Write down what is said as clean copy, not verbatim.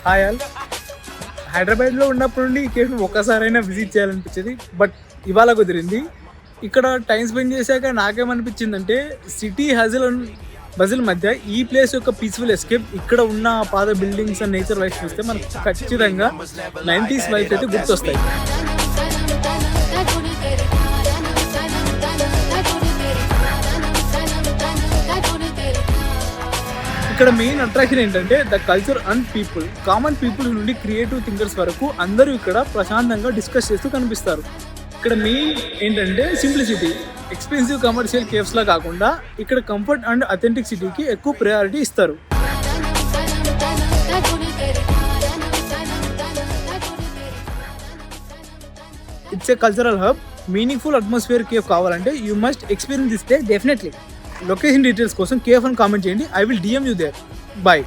Hi all. హైదరాబాద్లో ఉన్నప్పటి నుండి ఈ కేఫ్ని ఒక్కసారైనా విజిట్ చేయాలనిపించేది. బట్ ఇవాళ కుదిరింది. ఇక్కడ టైం స్పెండ్ చేశాక నాకేమనిపించిందంటే సిటీ బజిల్ మధ్య ఈ ప్లేస్ యొక్క పీస్ఫుల్ ఎస్కేప్, ఇక్కడ ఉన్న పాత బిల్డింగ్స్ అండ్ నేచర్ వైఫ్ చూస్తే మనకు ఖచ్చితంగా 90s వైఫ్ అయితే గుర్తొస్తాయి. ఇక్కడ మెయిన్ అట్రాక్షన్ ఏంటంటే the culture and people. Common people నుండి క్రియేటివ్ థింకర్స్ వరకు అందరూ ఇక్కడ ప్రశాంతంగా డిస్కస్ చేస్తూ కనిపిస్తారు. ఇక్కడ మెయిన్ ఏంటంటే సింప్లిసిటీ. ఎక్స్పెన్సివ్ కమర్షియల్ కేఫ్స్లా కాకుండా ఇక్కడ కంఫర్ట్ అండ్ అథెంటిసిటీకి ఎక్కువ ప్రయారిటీ ఇస్తారు. It's a cultural hub. Meaningful atmosphere cafe కావాలంటే you must experience this place definitely. Location details కోసం కేఫ్ అని కామెంట్ చేయండి. I will DM you there. Bye.